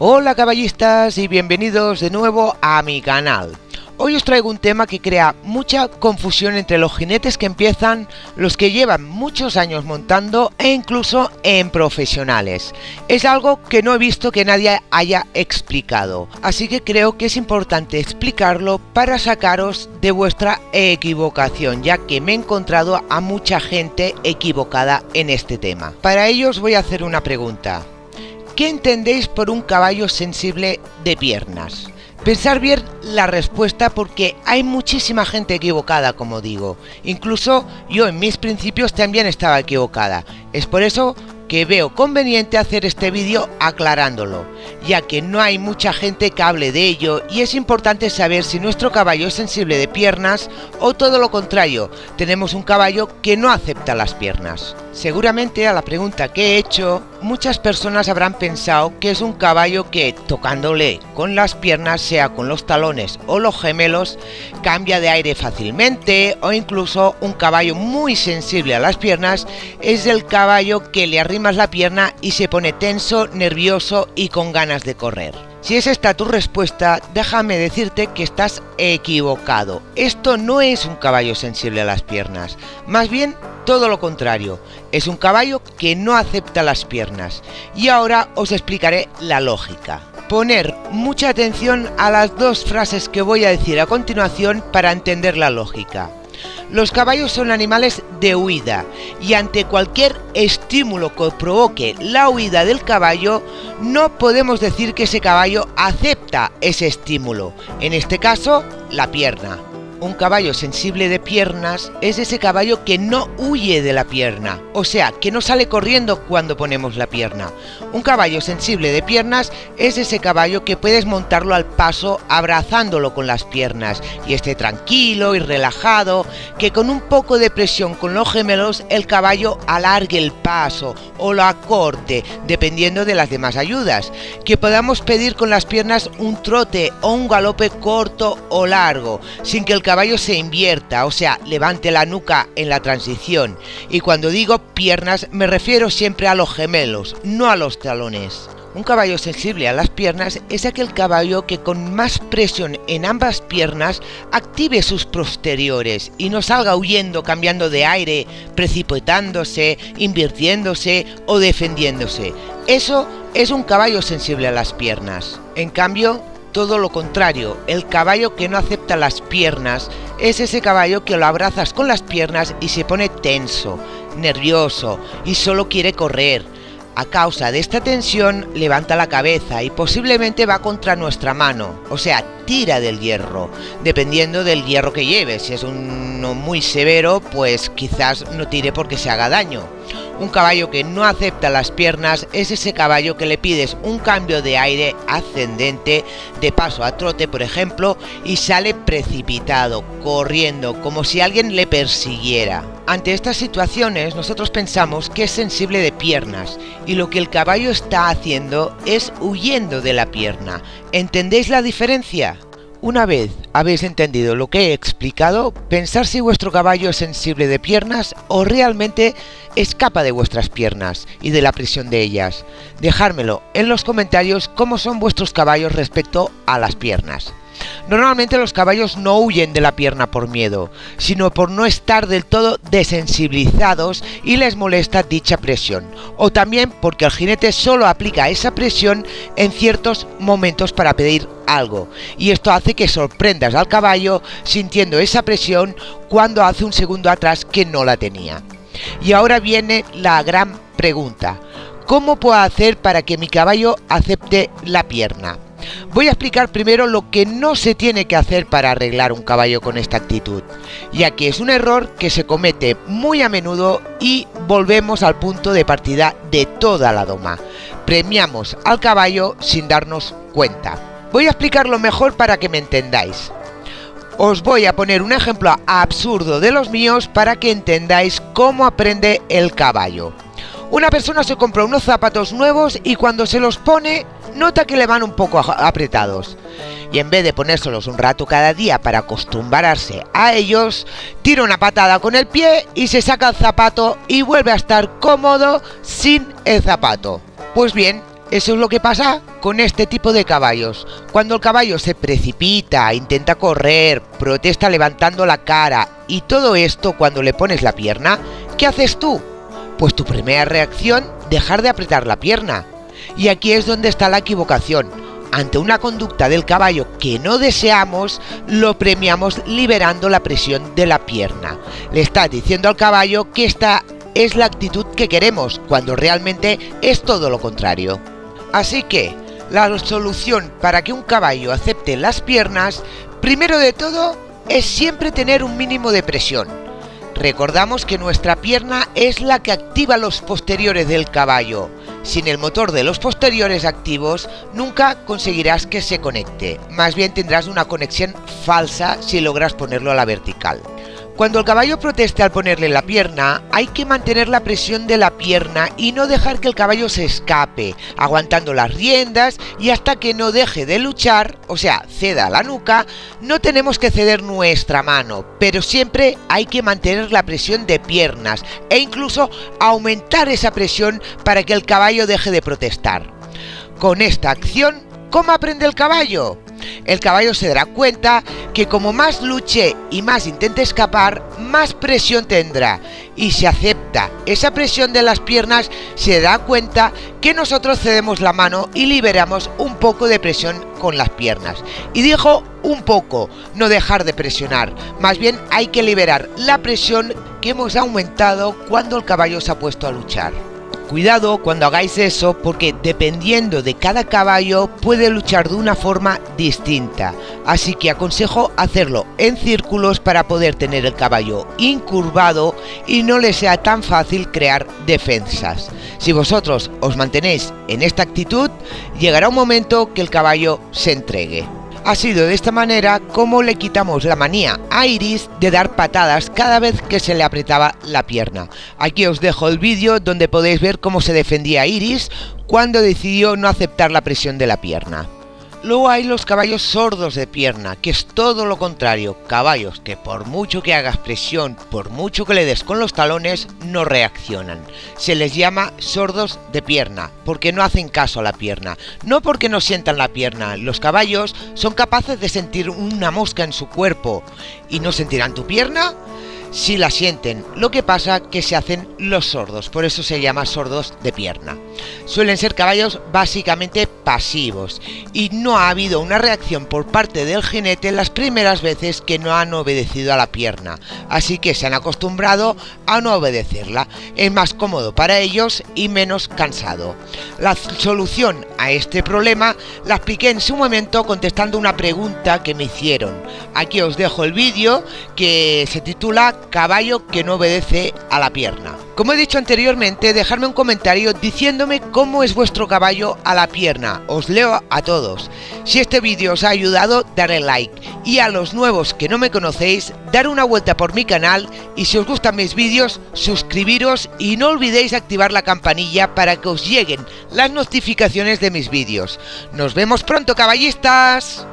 Hola caballistas y bienvenidos de nuevo a mi canal. Hoy os traigo un tema que crea mucha confusión entre los jinetes que empiezan, los que llevan muchos años montando e incluso en profesionales. Es algo que no he visto que nadie haya explicado, así que creo que es importante explicarlo para sacaros de vuestra equivocación, ya que me he encontrado a mucha gente equivocada en este tema. Para ello os voy a hacer una pregunta. ¿Qué entendéis por un caballo sensible de piernas? Pensar bien la respuesta porque hay muchísima gente equivocada, como digo. Incluso yo en mis principios también estaba equivocada. Es por eso que veo conveniente hacer este vídeo aclarándolo, ya que no hay mucha gente que hable de ello y es importante saber si nuestro caballo es sensible de piernas o todo lo contrario, tenemos un caballo que no acepta las piernas. Seguramente a la pregunta que he hecho, muchas personas habrán pensado que es un caballo que, tocándole con las piernas, sea con los talones o los gemelos, cambia de aire fácilmente, o incluso un caballo muy sensible a las piernas es el caballo que le arrimas la pierna y se pone tenso, nervioso y con ganas de correr. Si es esta tu respuesta, déjame decirte que estás equivocado. Esto no es un caballo sensible a las piernas, más bien todo lo contrario, es un caballo que no acepta las piernas. Y ahora os explicaré la lógica. Poner mucha atención a las dos frases que voy a decir a continuación para entender la lógica. Los caballos son animales de huida y ante cualquier estímulo que provoque la huida del caballo, no podemos decir que ese caballo acepta ese estímulo, en este caso, la pierna. Un caballo sensible de piernas es ese caballo que no huye de la pierna, o sea, que no sale corriendo cuando ponemos la pierna. Un caballo sensible de piernas es ese caballo que puedes montarlo al paso abrazándolo con las piernas y esté tranquilo y relajado, que con un poco de presión con los gemelos el caballo alargue el paso o lo acorte, dependiendo de las demás ayudas, que podamos pedir con las piernas un trote o un galope corto o largo, sin que el caballo se invierta, o sea, levante la nuca en la transición. Y cuando digo piernas me refiero siempre a los gemelos, no a los talones. Un caballo sensible a las piernas es aquel caballo que con más presión en ambas piernas active sus posteriores y no salga huyendo, cambiando de aire, precipitándose, invirtiéndose o defendiéndose. Eso es un caballo sensible a las piernas. En cambio, todo lo contrario, el caballo que no acepta las piernas es ese caballo que lo abrazas con las piernas y se pone tenso, nervioso y solo quiere correr. A causa de esta tensión levanta la cabeza y posiblemente va contra nuestra mano, o sea, tira del hierro, dependiendo del hierro que lleve. Si es uno muy severo, pues quizás no tire porque se haga daño. Un caballo que no acepta las piernas es ese caballo que le pides un cambio de aire ascendente, de paso a trote por ejemplo, y sale precipitado, corriendo, como si alguien le persiguiera. Ante estas situaciones nosotros pensamos que es sensible de piernas y lo que el caballo está haciendo es huyendo de la pierna. ¿Entendéis la diferencia? Una vez habéis entendido lo que he explicado, pensar si vuestro caballo es sensible de piernas o realmente escapa de vuestras piernas y de la presión de ellas. Dejármelo en los comentarios cómo son vuestros caballos respecto a las piernas. Normalmente los caballos no huyen de la pierna por miedo, sino por no estar del todo desensibilizados y les molesta dicha presión, o también porque el jinete solo aplica esa presión en ciertos momentos para pedir algo, y esto hace que sorprendas al caballo sintiendo esa presión cuando hace un segundo atrás que no la tenía. Y ahora viene la gran pregunta: ¿cómo puedo hacer para que mi caballo acepte la pierna? Voy a explicar primero lo que no se tiene que hacer para arreglar un caballo con esta actitud, ya que es un error que se comete muy a menudo y volvemos al punto de partida de toda la doma. Premiamos al caballo sin darnos cuenta. Voy a explicarlo mejor para que me entendáis. Os voy a poner un ejemplo absurdo de los míos para que entendáis cómo aprende el caballo. Una persona se compra unos zapatos nuevos y cuando se los pone nota que le van un poco apretados. Y en vez de ponérselos un rato cada día para acostumbrarse a ellos, tira una patada con el pie y se saca el zapato y vuelve a estar cómodo sin el zapato. Pues bien, Eso es lo que pasa con este tipo de caballos. Cuando el caballo se precipita, intenta correr, protesta levantando la cara y todo esto cuando le pones la pierna, ¿qué haces tú? Pues tu primera reacción, dejar de apretar la pierna. Y aquí es donde está la equivocación. Ante una conducta del caballo que no deseamos, lo premiamos liberando la presión de la pierna. Le estás diciendo al caballo que esta es la actitud que queremos, cuando realmente es todo lo contrario. Así que, la solución para que un caballo acepte las piernas, primero de todo, es siempre tener un mínimo de presión. Recordamos que nuestra pierna es la que activa los posteriores del caballo. Sin el motor de los posteriores activos, nunca conseguirás que se conecte. Más bien tendrás una conexión falsa si logras ponerlo a la vertical. Cuando el caballo proteste al ponerle la pierna, hay que mantener la presión de la pierna y no dejar que el caballo se escape, aguantando las riendas, y hasta que no deje de luchar, o sea, ceda la nuca, no tenemos que ceder nuestra mano, pero siempre hay que mantener la presión de piernas e incluso aumentar esa presión para que el caballo deje de protestar. Con esta acción, ¿cómo aprende el caballo? El caballo se dará cuenta que como más luche y más intente escapar, más presión tendrá. Y si acepta esa presión de las piernas, se da cuenta que nosotros cedemos la mano y liberamos un poco de presión con las piernas. Y dijo un poco, no dejar de presionar. Más bien hay que liberar la presión que hemos aumentado cuando el caballo se ha puesto a luchar. Cuidado cuando hagáis eso, porque dependiendo de cada caballo puede luchar de una forma distinta, así que aconsejo hacerlo en círculos para poder tener el caballo incurvado y no le sea tan fácil crear defensas. Si vosotros os mantenéis en esta actitud, llegará un momento que el caballo se entregue. Ha sido de esta manera como le quitamos la manía a Iris de dar patadas cada vez que se le apretaba la pierna. Aquí os dejo el vídeo donde podéis ver cómo se defendía Iris cuando decidió no aceptar la presión de la pierna. Luego hay los caballos sordos de pierna, que es todo lo contrario, caballos que por mucho que hagas presión, por mucho que le des con los talones, no reaccionan. Se les llama sordos de pierna, porque no hacen caso a la pierna, no porque no sientan la pierna. Los caballos son capaces de sentir una mosca en su cuerpo, ¿y no sentirán tu pierna? Sí la sienten, lo que pasa que se hacen los sordos, por eso se llama sordos de pierna. Suelen ser caballos básicamente pasivos y no ha habido una reacción por parte del jinete las primeras veces que no han obedecido a la pierna, así que se han acostumbrado a no obedecerla. Es más cómodo para ellos y menos cansado. La solución a este problema la expliqué en su momento contestando una pregunta que me hicieron. Aquí os dejo el vídeo que se titula Caballo que no obedece a la pierna. Como he dicho anteriormente, dejadme un comentario diciéndome cómo es vuestro caballo a la pierna. Os leo a todos. Si este vídeo os ha ayudado, darle like. Y a los nuevos que no me conocéis, dar una vuelta por mi canal. Y si os gustan mis vídeos, suscribiros y no olvidéis activar la campanilla para que os lleguen las notificaciones de mis vídeos. Nos vemos pronto, caballistas.